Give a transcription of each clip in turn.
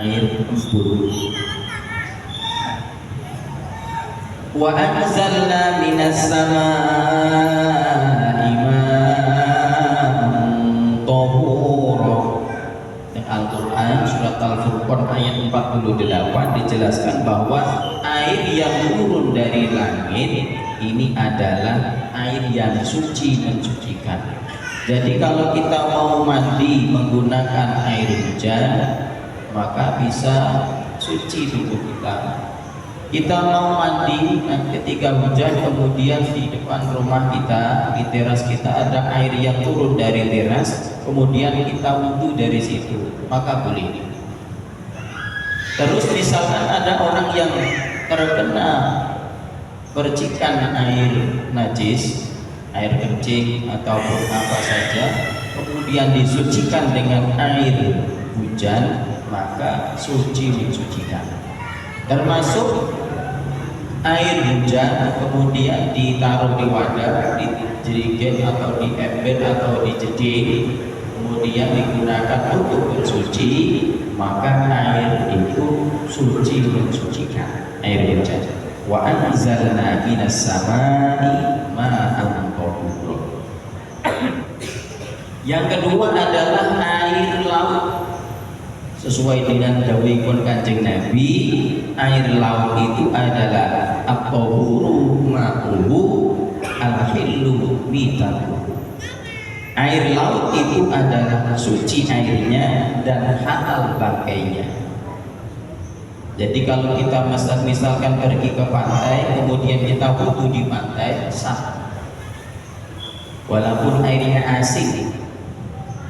air embun. Wa anzalna minas samaa'i ma'an tahura. Al-Quran surat Al-Furqan ayat 48 dijelaskan bahwa air yang turun dari langit ini adalah air yang suci, mensucikan. Jadi kalau kita mau mandi menggunakan air hujan, maka bisa suci tubuh kita. Kita mau mandi ketika hujan, kemudian di depan rumah kita, di teras kita ada air yang turun dari teras, kemudian kita wudhu dari situ, maka boleh. Terus misalkan ada orang yang terkena percikan air najis, air kencing ataupun apa saja, kemudian disucikan dengan air hujan, maka suci mensucikan. Termasuk air hujan kemudian ditaruh di wadah, di jerigen atau di ember atau di jeding, kemudian digunakan untuk bersuci, maka air itu suci mensucikan, air hujan. Wa anzalna minas samaa'i ma'an tahura. Yang kedua adalah air laut. Sesuai dengan dawuhipun Kanjeng Nabi, air laut itu adalah at-tahuru ma'uhu al-hillu mitatuhu. Air laut itu adalah suci airnya dan halal bangkainya. Jadi kalau kita misalkan pergi ke pantai, kemudian kita wudhu di pantai, sah. Walaupun airnya asing,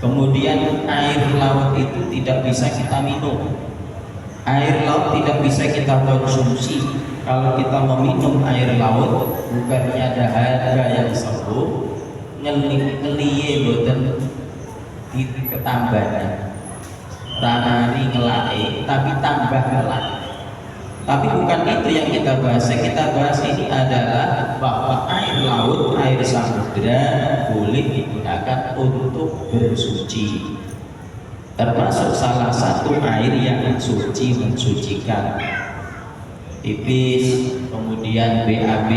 kemudian air laut itu tidak bisa kita minum. Air laut tidak bisa kita konsumsi. Kalau kita meminum air laut, bukannya dahaga yang sembuh, ngeliye boten ketambahan, tanari ngelai, tapi tambah ngelai. Tapi bukan itu yang kita bahas. Yang kita bahas ini adalah bahwa air laut, air samudra boleh digunakan untuk bersuci. Termasuk salah satu air yang suci mensucikan. Tipis, kemudian BAB,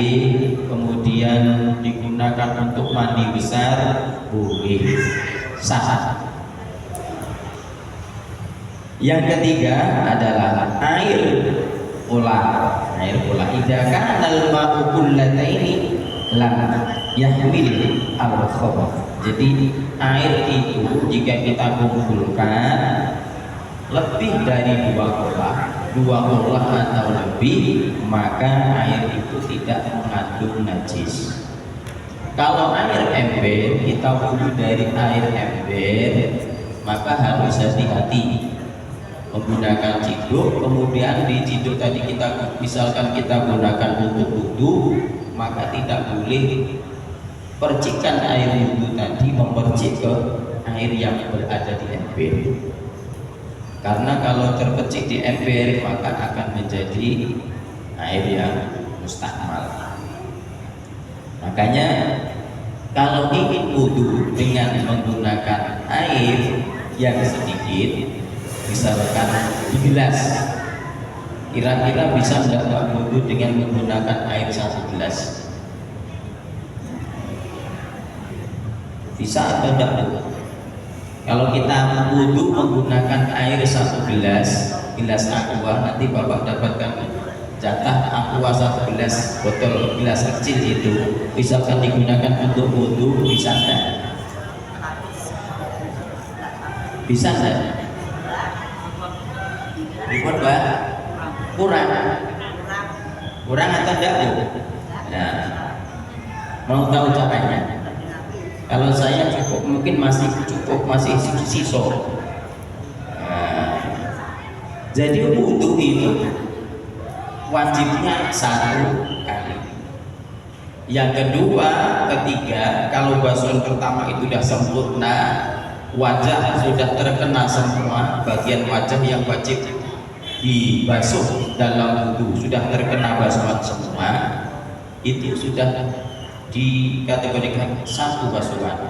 kemudian digunakan untuk mandi besar, boleh, sah. Yang ketiga adalah air pola. Air pola idza kana al-ma'u kullataini lam yahmil al-khabath. Jadi air itu jika kita kumpulkan lebih dari dua pola atau lebih, maka air itu tidak mengandung najis. Kalau air ember, kita wudhu dari air ember, maka harus hati-hati menggunakan ciduk. Kemudian di ciduk tadi kita misalkan kita gunakan untuk wudhu, maka tidak boleh percikan air wudhu tadi mempercik ke air yang berada di ember. Karena kalau terpercik di ember maka akan menjadi air yang mustakmal. Makanya kalau ingin wudhu dengan menggunakan air yang sedikit, misalkan di gelas, kira-kira bisa enggak wudhu dengan menggunakan air 1 gelas? Bisa atau enggak? Kalau kita wudhu menggunakan air 1 gelas aqua, nanti Bapak dapatkan jatah aqua 1 gelas, botol gelas kecil itu, misalkan digunakan untuk wudhu, bisa enggak? Bisa enggak? Ribut Pak? Kurang atau enggak Bu? Nah, mau tahu caranya? Kalau saya cukup, mungkin masih cukup, masih sisa. Nah, jadi wudhu itu wajibnya 1 kali. Yang kedua, ketiga, kalau basuhan pertama itu sudah sempurna, wajah sudah terkena semua, bagian wajah yang wajib dibasuh dalam wudhu sudah terkena basuhan semua, itu sudah dikategorikan 1 basuhan.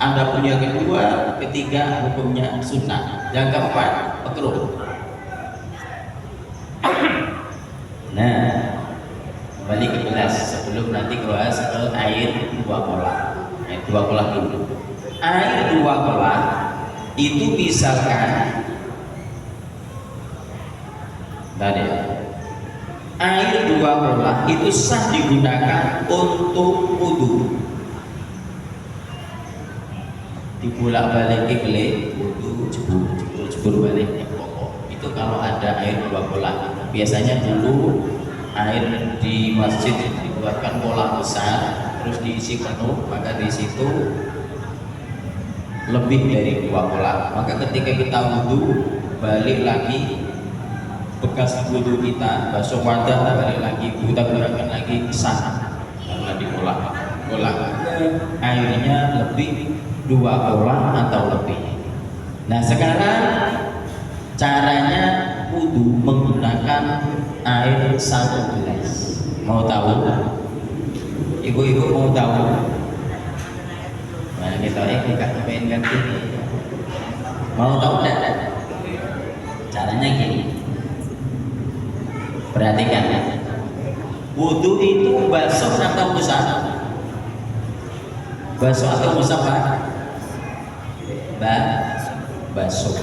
Adapun yang kedua, ketiga hukumnya sunnah. Yang keempat, makruh. Nah, kembali ke gelas sebelum nanti bahas ke air 2 kolah. Air 2 kolah dulu. Air 2 kolah itu misalkan tadi air 2 kolah itu sah digunakan untuk wudu. Dibolak-balik gelas wudu jebur balik pokok. Itu kalau ada air 2 kolah. Biasanya dulu air di masjid dibuatkan kolam besar terus diisi penuh, maka di situ lebih dari 2 kolam. Maka ketika kita wudu, balik lagi bekas wudu kita, basuh wajah, balik lagi kita gunakan lagi sah karena di kolam airnya lebih 2 kolam atau lebih. Nah sekarang caranya wudu menggunakan air 1 gelas. Mau tahu? Ibu-ibu mau tahu? Nah kita nggak pengen ganti. Mau tahu tidak? Caranya gini. Perhatikan ya. Wudu itu basuh atau musaf? Basuh atau musaf Pak? Basuh.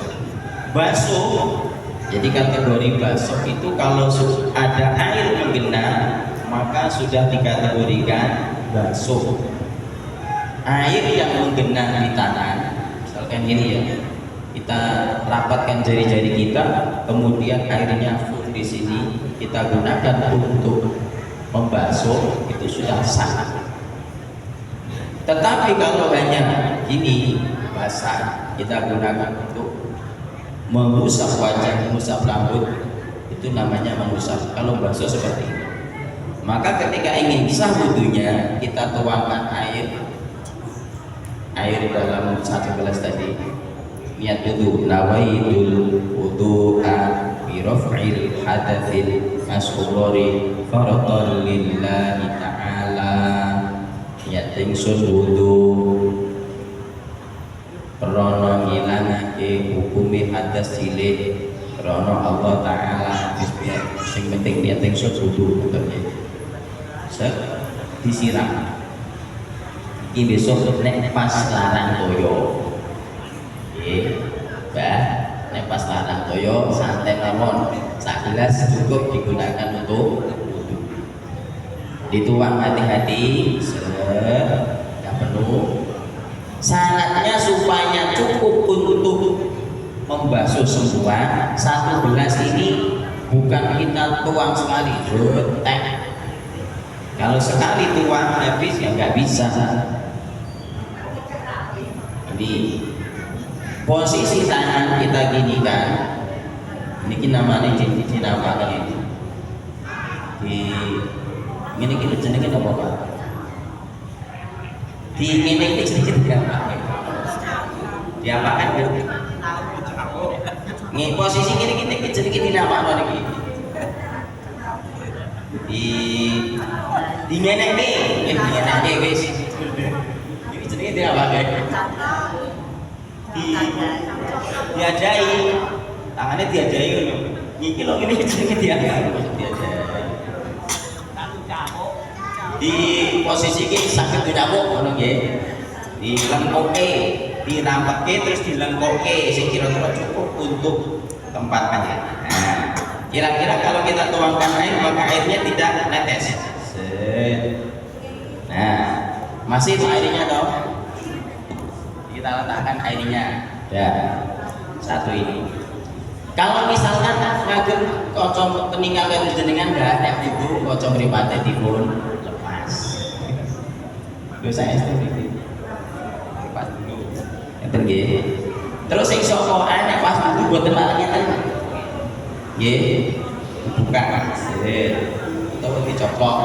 Basuh. Jadi kategori basuh itu kalau ada air menggenang maka sudah dikategorikan basuh. Air yang menggenang di tangan, misalkan ini ya, kita rapatkan jari-jari kita, kemudian airnya full di sini, kita gunakan untuk membasuh, itu sudah sah. Tetapi kalau hanya ini basah, kita gunakan untuk mengusap wajah, mengusap rambut, itu namanya mengusap. Kalau basuh seperti ini, maka ketika ingin sah wudunya, kita tuangkan air dalam 1 gelas tadi. Niat wudu, nawaitul wudu'a bi raf'il hadatsil asghari fardhan lillahi ta'ala. Niat ingsun wudu krana ngilangake hukume hadas cilik krana Allah taala. Sing penting niat ingsun wudu ngoten. Disiram. Iki besok nek pas larang toyo. Nggih, Mbah, nek pas larang toyo santai mawon. Sak gelas cukup digunakan untuk wudu. Dituang hati-hati, enggak penuh. Syaratnya supaya cukup untuk membasuh semua. 1 gelas ini bukan kita tuang sekali, teh. Kalau sekali tuang habis ya nggak bisa. Jadi posisi tangan kita gini kan, ini namanya dinamakan ini. Ini kita jenengin apa Pak? Ini sedikit diapakan? Diapakan kan? Ini posisi ini sedikit dinamakan lagi. Di ngeneke wis. Iki jenenge diapakan? Diajai, tangannya diajai ngono. Iki lho ngene jenenge diajai. Di posisi ini sakit nyamuk ngono nggih. Dilengkoke, dirampeke terus dilengkoke sing kira-kira cukup untuk tempatnya. Nah, kira-kira kalau kita tuangkan air maka airnya tidak netes. Nah, masih itu airnya dong. Kita letakkan airnya. Ya, 1 ini. Kalau misalkan ngagem kanca peninggal karo jenengan ndak nek ibu kanca mripate dipun lepas. Lho saya istri lepas dulu. Enten nggih. Terus sing saka nek pas wudu boten malah ngeten. Nggih. Buka. Utawa dicopok.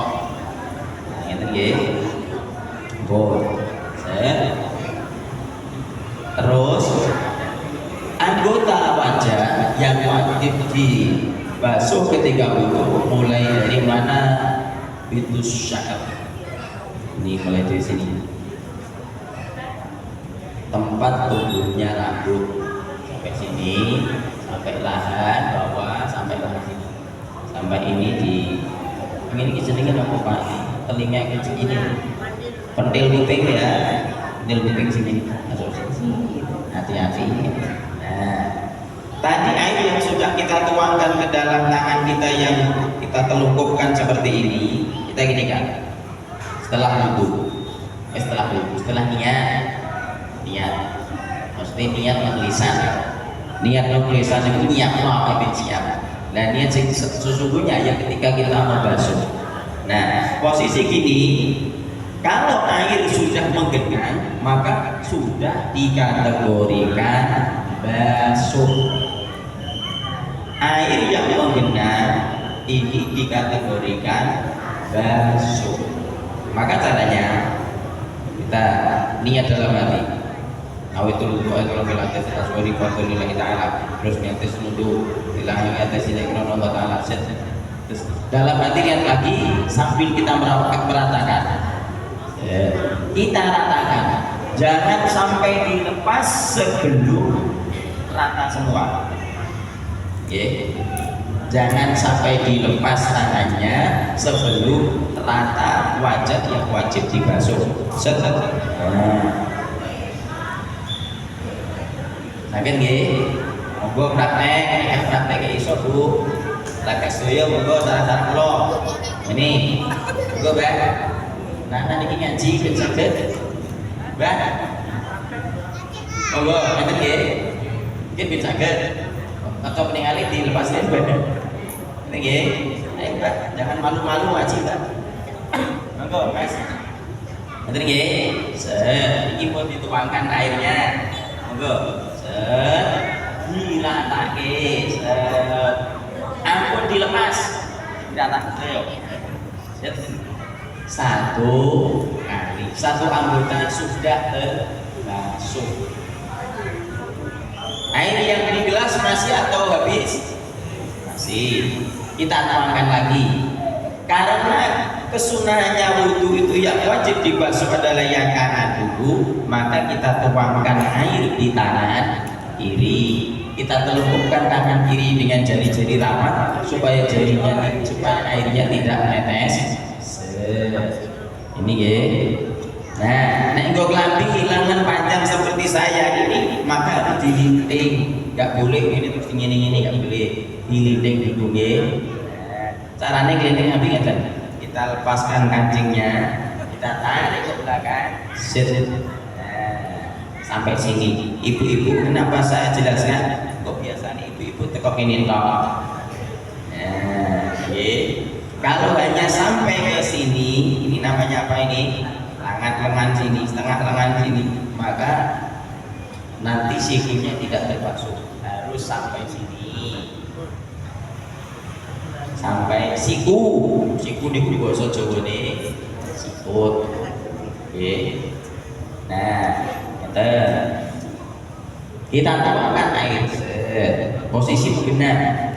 Ngeten nggih. Terus anggota wajah yang wajib dibasuh ketika wudu mulai dari mana? Bitus sya'ab. Ini mulai dari sini. Tempat tumbuhnya rambut sampai sini, sampai lahan bawah, sampai lahan sini. Sampai ini di Ini jenenge apa Pak? Telinga kecil ini. Pentil kuping ya. Pentil kuping sini. Hati-hati. Nah, tadi air yang sudah kita tuangkan ke dalam tangan kita yang kita telungkupkan seperti ini, kita gini kan. Setelah niat. Maksudnya niat nulisan. Niat nulisan itu niat mau siap. Dan niat sesungguhnya yang ketika kita membasuh. Nah, posisi gini, kalau air sudah menggenang, maka sudah dikategorikan basuh. Air yang menggenang ini dikategorikan basuh. Maka caranya kita niat dalam hati. Awitul wa'idul bilatis aswari fadlillahi ta'ala. Terus niatis nudu bilahi atas ilahi krono wa ta'ala. Terus dalam hati lihat lagi sambil kita meratakan. Kita ratakan. Jangan sampai dilepas sebelum rata semua. Jangan sampai dilepas tangannya sebelum rata wajah yang wajib dibasuh. Sakit nggih? Monggo praktek iso Bu. Tak sedaya monggo saran-saran kula. Ini monggo Mbak. Nah niki ngaji ben saged. Mbak. Monggo ngeten nggih. Nggih ben saged. Atau ningali dilepasin Mbak. Nggih. Ayo Mbak, jangan malu-malu ngaji Mbak. Monggo Mas. Ngeten nggih. Iki mau dituangkan airnya. Monggo. Dilatake. Ampun dilepas. Dilatake. Satu kali. Satu anggota sudah terbasuh. Air yang di gelas masih atau habis? Masih. Kita tuangkan lagi. Karena kesunahannya wudhu itu yang wajib dibasuh adalah yang kanan dulu, maka kita tuangkan air di tangan kiri. Kita telungkupkan tangan kiri dengan jari-jari rapat supaya airnya tidak menetes. Ini ya. Nah, nek nggo klambi hilangan panjang seperti saya ini, maka harus dilinting. Enggak boleh ini terus ngene-ngene, enggak boleh. Dilinting dulu nggih. Caranya keliling nabi ngeten. Kita lepaskan kancingnya, kita tarik ke belakang, sampai sini. Ibu-ibu, kenapa saya jelaskan? Kok biasanya ibu-ibu tekok ini toh? Kalau hanya sampai ke sini, ini namanya apa ini? Lengan sini, setengah lengan sini, maka nanti sikunya tidak terbasuh. Harus sampai sini. Sampai siku niku di basa Jawane sikut. Nggih. Nah, kita tuangkan air posisi menggenang.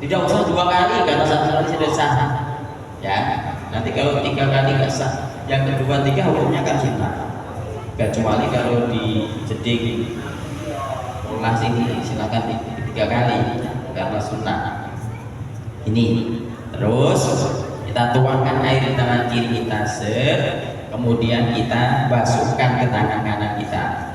Tidak usah 2 kali karena satu kali sudah sah. Ya, nanti kalau 3 kali nggak sah, yang kedua 3 hukumnya kan sunnah. Kecuali kalau di jeding ulas ini silakan 3 kali karena sunnah. Ini terus kita tuangkan air di tangan kiri kita kemudian kita basuhkan ke tangan kanan kita.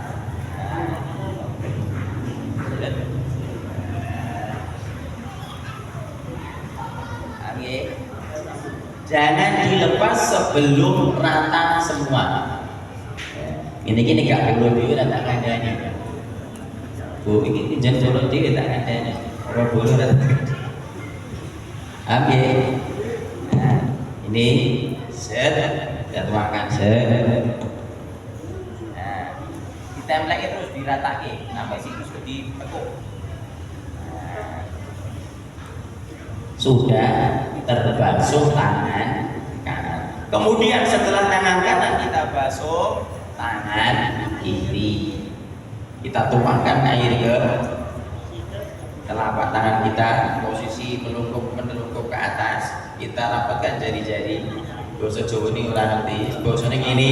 Jangan dilepas sebelum rata semua. Ini gak perlu dulu rata kandanya. Bu ini jangan perlu dulu rata kandanya. Orang boleh rata. Ambil. Nah, ini kita tuangkan Nah, ditempelkan terus diratake sampai situ sudah ditekuk. Nah, sudah terbasuh tangan kanan. Kemudian setelah tangan kanan kita basuh tangan kiri. Kita tuangkan air ke telapak tangan kita, posisi menelungkup ke atas. Kita rapatkan jari-jari. Basa Jawa ini ora ngerti. Basane ngene.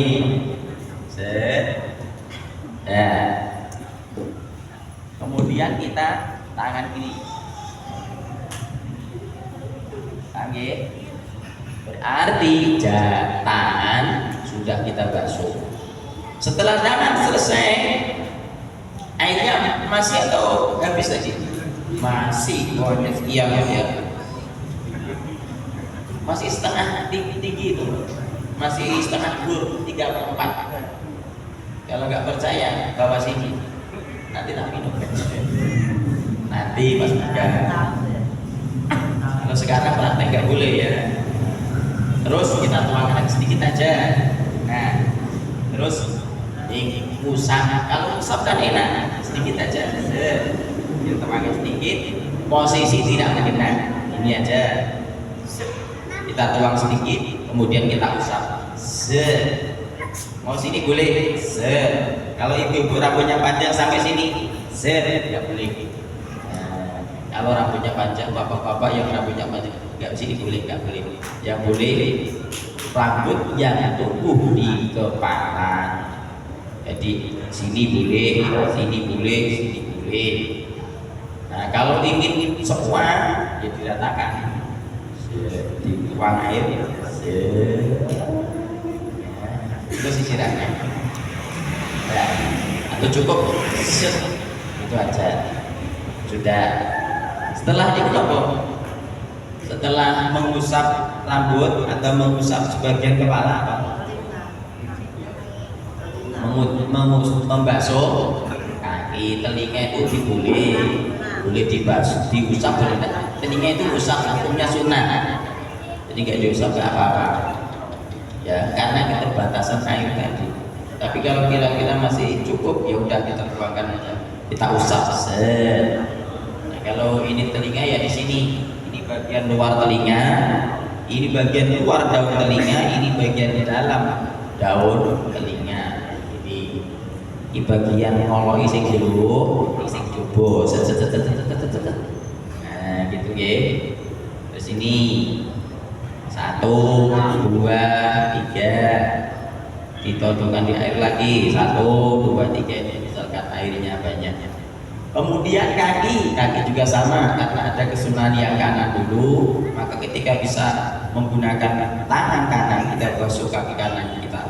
Nah. Kemudian kita tangan kiri. Nggih. berarti tangan sudah kita basuh. Setelah tangan selesai, airnya masih atau habis tadi? Masih. Iya ya, masih setengah tinggi itu, masih setengah gur 3/4. Kalau nggak percaya bawa sini, nanti tak minum nanti pas buka. Kalau sekarang praktek nggak boleh ya. Terus kita tuangkan sedikit aja. Nah, terus usap. Kalau usap kan enak, sedikit aja. Kita tuangkan sedikit, posisi tidak mengena. Ini aja. Kita tuang sedikit, kemudian kita usap. Mau sini boleh. Kalau ibu-ibu rambutnya panjang sampai sini, tidak boleh. Nah, kalau rambutnya panjang, bapak-bapak yang rambutnya panjang, nggak sini boleh, nggak boleh. Yang boleh rambut yang tumbuh di kepala. Jadi sini boleh, sini boleh, sini boleh. Nah, kalau ingin semua, ya diratakan. Dituang air, terus sisirannya. Ya, atau cukup itu aja. Sudah. Setelah itu apa? Setelah mengusap rambut atau mengusap sebagian kepala apa? Membasuh kaki, telinga itu boleh dibasuh, diusap boleh. Telinga itu usap, hukumnya sunnah. Jadi nggak diusap nggak apa-apa. Ya, karena keterbatasan air tadi. Tapi kalau kira-kira masih cukup, ya udah kita tuangkan aja. Kita usap. Nah, kalau ini telinga ya di sini. Ini bagian luar telinga, ini bagian luar daun telinga, ini bagian dalam daun telinga. Ini bagian ngoloi sing jero, sing coba. Nah, gitu nggih. Terus ini 1, 2, 3, ditodongkan di air lagi. 1, 2, 3, ini misalkan airnya banyak. Kemudian kaki juga sama, karena ada kesunahan yang kanan dulu, maka ketika bisa menggunakan tangan kanan kita basuh kaki kanan kita.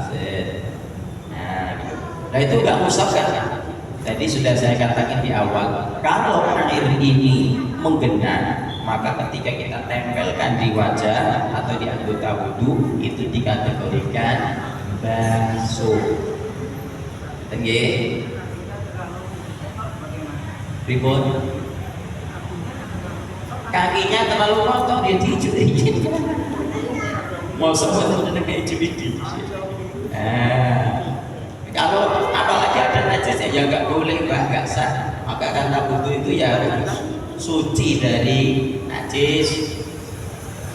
Nah itu nggak usap kan? Tadi sudah saya katakan di awal, kalau air ini menggena, maka ketika kita tempelkan di wajah atau di anggota wudhu itu dikategorikan basuh. Oke, ribut. Kakinya terlalu kotor dia dicuci. Mau sama kayak cuci. Kalau apalagi ada najisnya ya nggak boleh, nggak sah. Maka karena wudhu itu ya harus suci dari najis.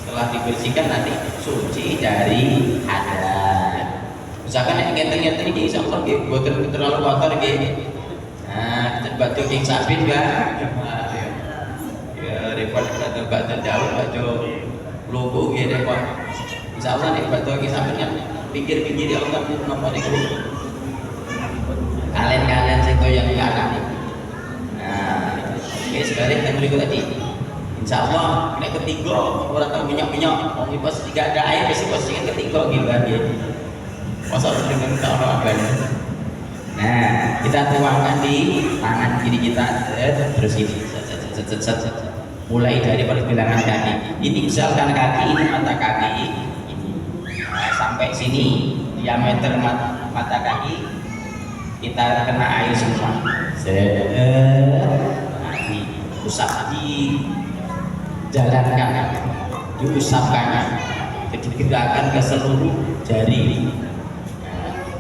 Setelah dibersihkan nanti suci dari hadas. Misalkan yang ngeten-ngeten iki sampeyan nggih boten terlalu kotor nggih. Nah, batu king sabit enggak? Ya repot batu daun batu lugu nggih repot. Insyaallah nek batu king sabit kan pinggir-pinggir ya Allah napa niku. Kalian sing yang kanan. Nah, oke sekarang kita berikut tadi. Insyaallah nek ketiga ora tau minyak-minyak, wong pas tidak ada air wis postingan ketiga gimana nggih. Masa dengan tak ono abang. Nah, kita tuangkan di tangan kiri kita, terus ini mulai dari pergelangan kaki. Ini misalkan kaki, ini mata kaki, ini sampai sini diameter mata kaki, kita kena air semua. Ini usap dijalankan, diusapkan, jadi kita akan ke seluruh jari.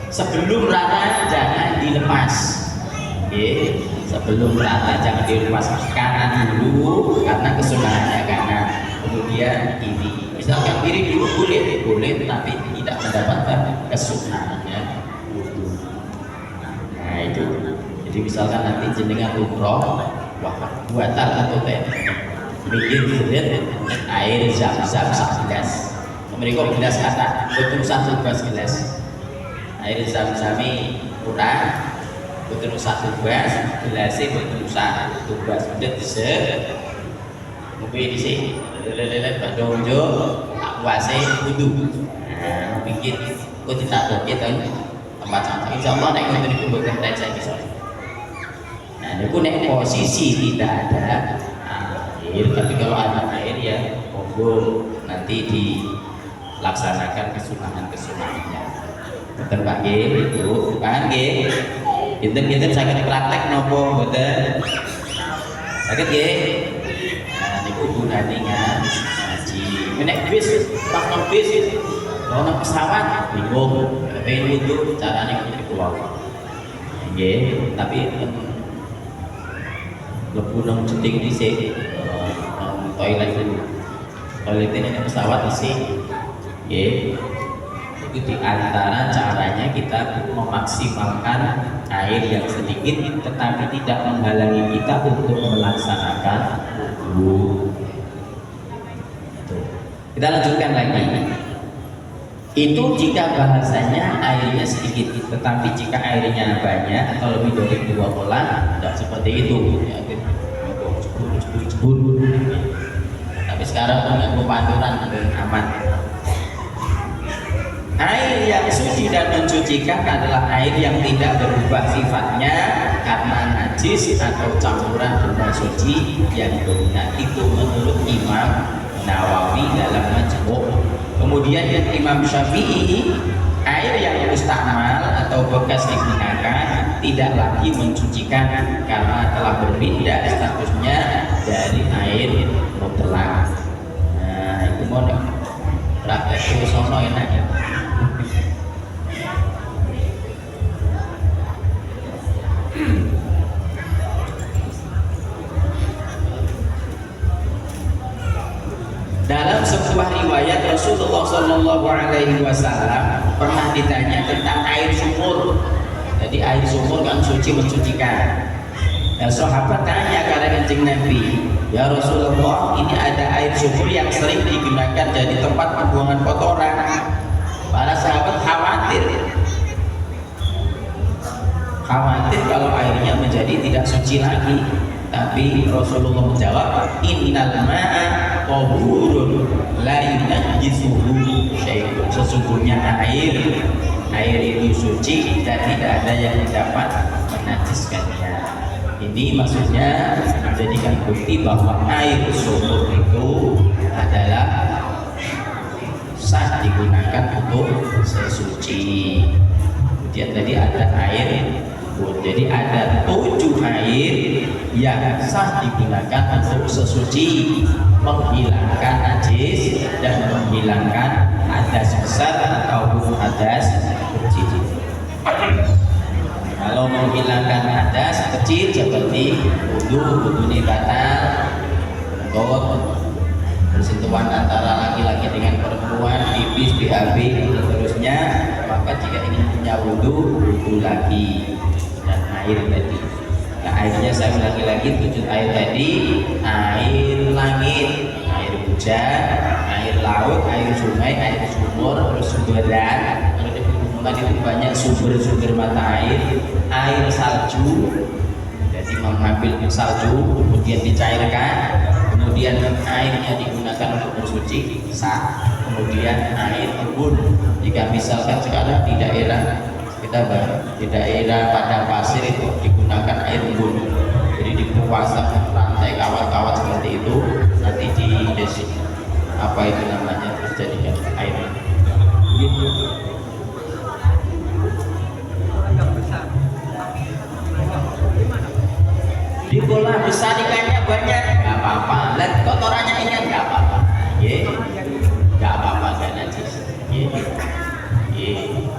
Sebelum rata jangan dilepas. Oke, sebelum rata jangan dilepas, kanan dulu karena kesunahannya kanan. Kemudian kiri. Misalkan kiri dulu boleh, tapi tidak mendapatkan kesunahannya. Nah itu. Jadi misalkan nanti jenengan umroh, buatan atau teh, bikin air zam-zam 1 gelas. Mereka gelas kata, betul 1 gelas. Air zam-zami kurang, betul 1 gelas, gelasnya betul 1 gelas. Udah Mungkin di sini, pada unjuk, tak kuasa wudu. Nah, bikin, kau tidak ada kita tempat sama. Insya Allah naik untuk dikumpulkan dan saya bisa. Nah, itu naik posisi tidak ada air, tapi kalau ada air ya, monggo nanti dilaksanakan kesunahan-kesunahannya. Betul Pak G, itu kan G. Pinter-pinter sakit praktek nopo betul. Sakit G. Nah, niku gunane ngaji. Nek bis, pas nang bis, kalau nang pesawat bingung, pengen wudu carane kudu keluar. Nggih, tapi lebu nang ceting dhisik, toilet dulu. Toilet ini pesawat isi. Nggih. Itu di antara caranya kita memaksimalkan air yang sedikit tetapi tidak menghalangi kita untuk melaksanakan wudu. Kita lanjutkan lagi. Itu jika bahasanya airnya sedikit, tetapi jika airnya banyak atau lebih dari 2 bola tidak seperti itu. Tapi sekarang dengan panturan aman. Air yang suci dan mencucikan adalah air yang tidak berubah sifatnya karena najis atau campuran benda suci yang dominan. Itu menurut Imam Nawawi dalam Majmu'. Kemudian Imam Syafi'i, air yang mustakmal atau bekas digunakan tidak lagi mencucikan karena telah berpindah statusnya dari air mutlak. Nah, itu mau praktek sono enak ya. Dalam sebuah riwayat Rasulullah Shallallahu Alaihi Wasallam pernah ditanya tentang air sumur. Jadi air sumur kan suci mencucikan. Ya, sahabat tanya kepada Kanjeng Nabi, ya Rasulullah, ini ada air sumur yang sering digunakan jadi tempat pembuangan kotoran. Para sahabat khawatir kalau airnya menjadi tidak suci lagi. Tapi Rasulullah menjawab, innal ma'a tahurun la yunajjisuhu syai'un. Sesungguhnya air itu suci dan tidak ada yang dapat menajiskannya. Ini maksudnya menjadikan bukti bahwa air sumur itu adalah sah digunakan untuk sesuci. Kemudian tadi ada air. Jadi ada 7 air yang sah digunakan untuk sesuci, menghilangkan najis dan menghilangkan hadas besar atau hadas kecil. Kalau menghilangkan hadas kecil seperti wudu ini batal, untuk bersentuhan antara laki-laki dengan perempuan, pipis, BAB dan seterusnya, maka jika ingin punya wudu lagi. Dan air tadi, nah, airnya saya ulangi lagi 7 air tadi: air langit, air hujan, air laut, air sungai, air sumur, terus sumberan. Kalau di pegunungan itu banyak sumber-sumber mata air salju. Jadi mengambil salju kemudian dicairkan, kemudian airnya digunakan untuk bersuci sah. Kemudian air embun, jika misalkan sekarang di daerah pada pasir itu digunakan air embun, jadi dipasang rantai kawat-kawat seperti itu, nanti di apa itu namanya terjadikan air gitu. Di bola besar ikannya banyak, nggak apa-apa. Lihat kotorannya ini nggak apa-apa, nggak apa-apa, nggak najis.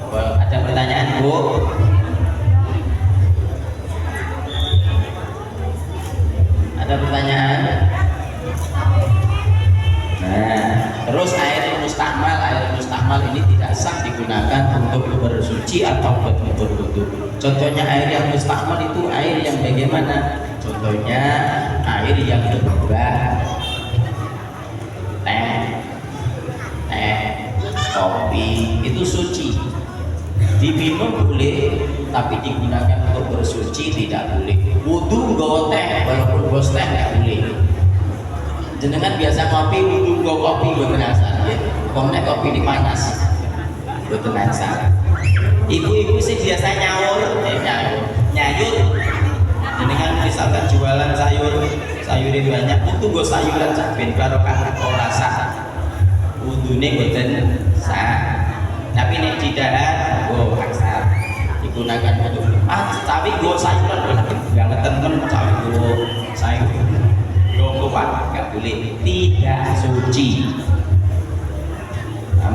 Ada pertanyaan, Bu? Ada pertanyaan? Nah, terus air mustakmal ini tidak sah digunakan untuk bersuci atau berwudu. Contohnya air yang mustakmal itu air yang bagaimana? Contohnya air yang berubah, teh, kopi, itu suci. Diminum boleh, tapi digunakan untuk bersuci tidak boleh. Wudu nggawa teh, walaupun bos teh tidak boleh. jenengan biasa ngopi wudu nggo kopi mboten asal nggih. Pomnek kopi di panas. Mboten asal. Ibu-ibu sih biasa nyawur, nyayur. Jenengan misalkan jualan sayurin banyak, itu nggo sayuran sak ben barokah ora sah. Wudune mboten sah. Tapi nek didahar nggo aksar. Digunakan untuk cawi nggo sayuran banget temen cawi nggo sayur. Nggo Pak, enggak boleh, tidak suci.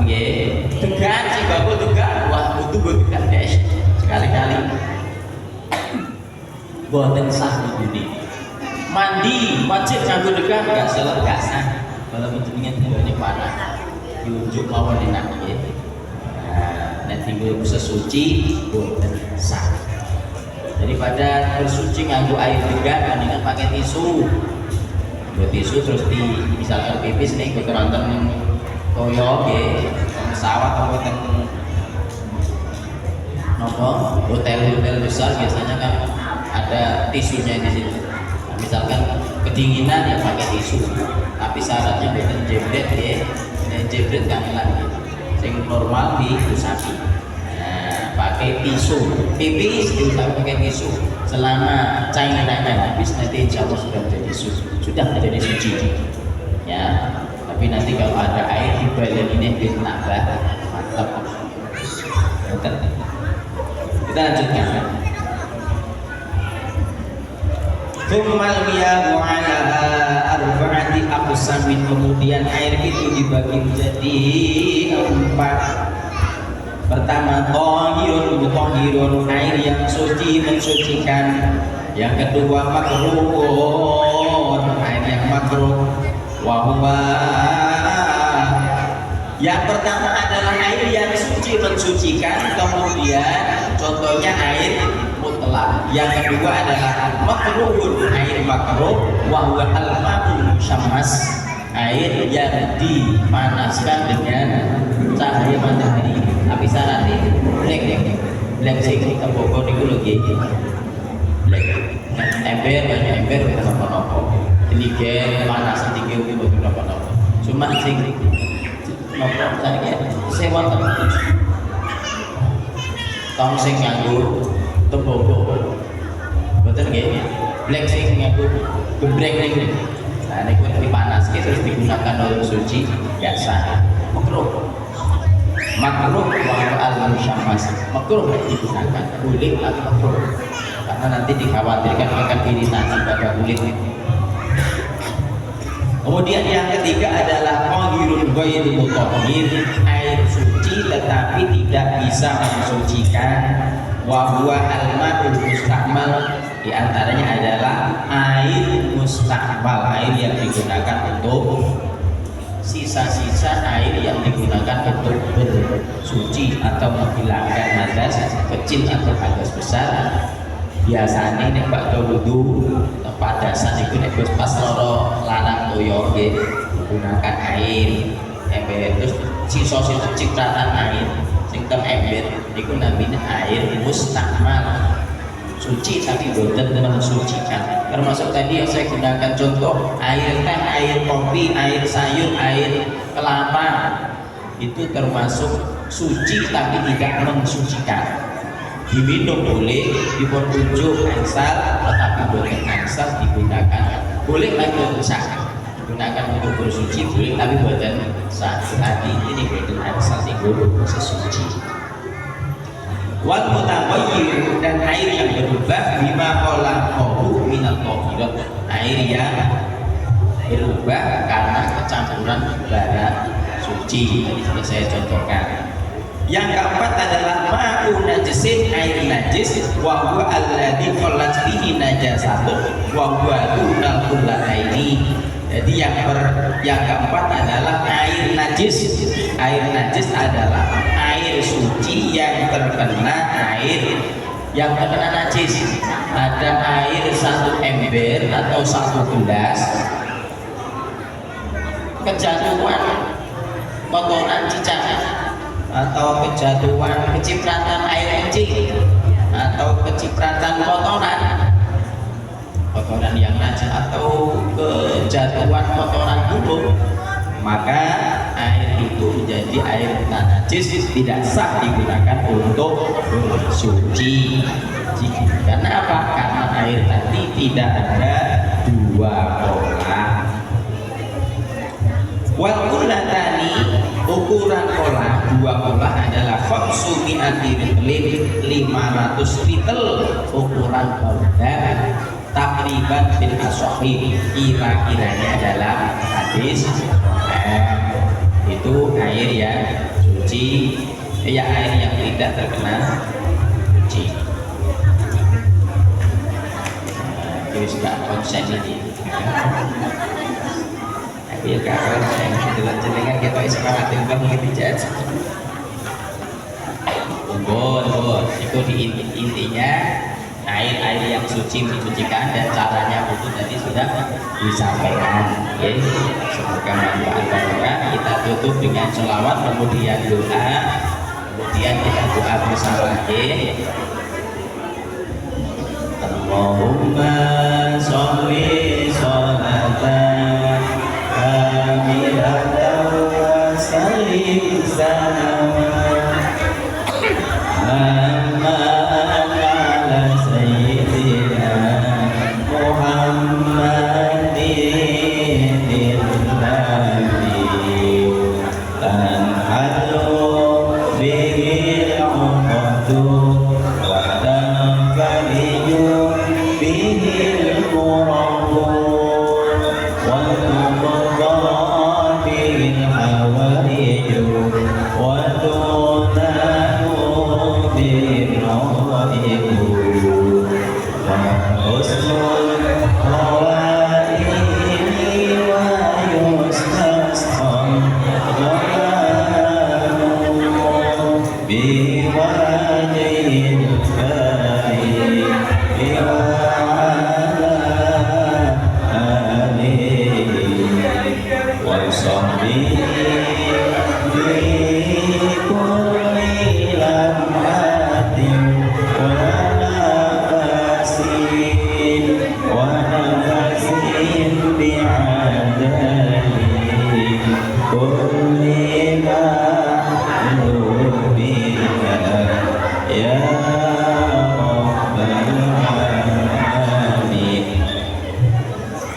Nggih, tegan sih bagus tegan. Wah, itu gue tegan guys. Sekali-kali boten sah ini. Mandi wajib nganggo degan enggak salah enggak sah. Kalau menjenengan tinggalnya panas. Diunjuk mawon enak nggih. Nah, nek tinggal sesuci boten sah. Daripada bersuci nganggo air degan mendingan pakai tisu. Buat tisu terus misalkan pipis nih gue nonton toyo nggih, pesawat atau teng nopo hotel-hotel besar biasanya kan ada tisunya di situ. Nah, misalkan kedinginan ya pakai tisu, tapi syaratnya bukan jebret ya, jebret kan lagi. Yang normal diusapi. Nah, pakai tisu, pipis diusapi pakai tisu. Selama cairannya habis nanti insya Allah sudah menjadi suci. Ya. Tapi nanti kalau ada air di badan ini ditambah mantap. Kita lanjutkan. Tsummal miyahu ala arba'ati aqsamin, kemudian air itu dibagi menjadi 4. Pertama thahirun, air yang suci mensucikan. Yang kedua makruhun, air yang makruh. Wahwa yang pertama adalah air yang suci mensucikan, kemudian contohnya air mutlak. Yang kedua adalah makruhun, air makruh. Wahwa al-ma'ul musyammas, air yang dipanaskan dengan cahaya matahari. Tapi syaratnya black sing keboko niku lho nggih. Black ember banyak ember apa-apa. Tinggi panas tinggi itu beberapa nopo. Cuma sing nopo saya sewa tong sing nganggo tembogo. Betul nggih? Black sing nganggo gebrek ning. Nah niku dipanaske terus digunakan untuk suci biasa. Makruh wa al-musyammas. Makruh digunakan kulit atau makruh. Karena nanti dikhawatirkan akan iritasi pada kulit. Kemudian yang ketiga adalah qahirun ghairu mutahhir, air suci tetapi tidak bisa mensucikan. Wa huwa al-ma'ul mustakmal, di antaranya adalah air mustakmal, air yang digunakan untuk sisa-sisa air yang digunakan untuk bersuci atau menghilangkan hadas kecil atau hadas besar. Biasanya nek bakal wudu tempat dasar itu nek pas loro lanang toyo nggih menggunakan air ember, terus sisa-sisa cipratan air sing teng ember niku namine air mustakmal, suci tapi boten mensucikan. Termasuk tadi yang saya gunakan contoh air teh, air kopi, air sayur, air kelapa, itu termasuk suci tapi tidak mensucikan. Diminum boleh, dipun unjuk angsal, tetapi boleh angsal digunakan boleh tapi sah, digunakan untuk bersuci boleh tapi buatan sah. Hati ini buatan angsal digunakan sesuci. Wal mutaghayyir, dan air yang berubah bima khalaqahu minal tahirat, air yang berubah karena kecampuran bara suci. Tadi sudah saya contohkan. Yang keempat adalah ma'u najisin, air najis, wa huwa alladzi khallat bihi najasatun wa huwa dunal kullataini. Jadi yang keempat adalah air najis. Air najis adalah air suci yang terkena najis. Ada air satu ember atau satu gelas kejatuhan kotoran cicak atau kecipratan air kencing atau kecipratan kotoran kotoran yang najis atau kejatuhan kotoran tubuh, maka air itu menjadi air najis, tidak sah digunakan untuk bersuci. Karena apa? Karena air tadi tidak ada dua pola. Wal kullatani, ukuran pola, dua pola adalah khamsu mi'ati ritlin, 500 litel ukuran pola. Takriban bil asohi, kira-kiranya dalam hadis itu air yang suci, ya air yang tidak terkena suci. Terus gak konsen ini. Tapi ya gak konsen, jelas-jelasnya kita semangat yang mungkin dijat. Tunggu, itu intinya air yang suci mensucikan, dan caranya itu tadi sudah disampaikan. Okay. Semoga manfaat barokah. Kita tutup dengan sholawat, kemudian doa, kemudian kita doa bersama. Allahumma sholli sholatan kamilatan wa sallim salaman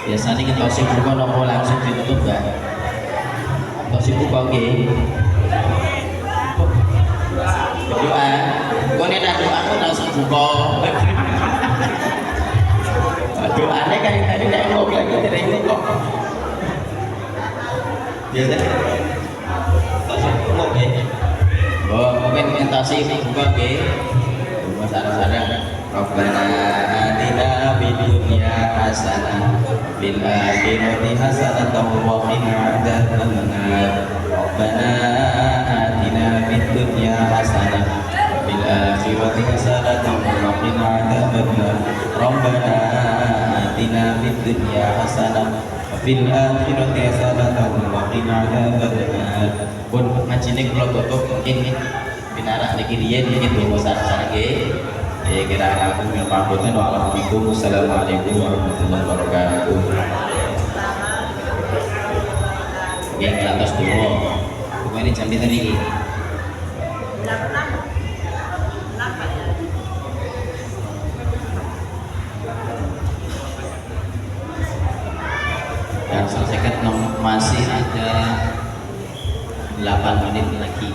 biasanya kita sibuk nopo langsung ditutup kan? Kalau sibuk kok berdoa, kau nih doa aku langsung buka. Doanya kan tadi tidak ngomong lagi, tidak ngomong. Biasanya ngomong oh mungkin mentasi buka sarang-sarang. Rabbana atina fid dunya hasanah fil akhirati hasanatan wa qina adzabannar. Rabbana atina fid dunya hasanah fil akhirati hasanatan wa qina adzabannar. Rabbana atina fid dunya hasanah fil akhirati hasanatan wa qina adzabannar. Pun ngajine kula tutup mungkin pinarak niki riyen niki donga sareng-sareng nggih. Kira aku yang pamutkan. Wassalamualaikum warahmatullahi wabarakatuh. Yang atas dulu, bukan ini jam tadi. Yang selesaikan masih ada 8 menit lagi.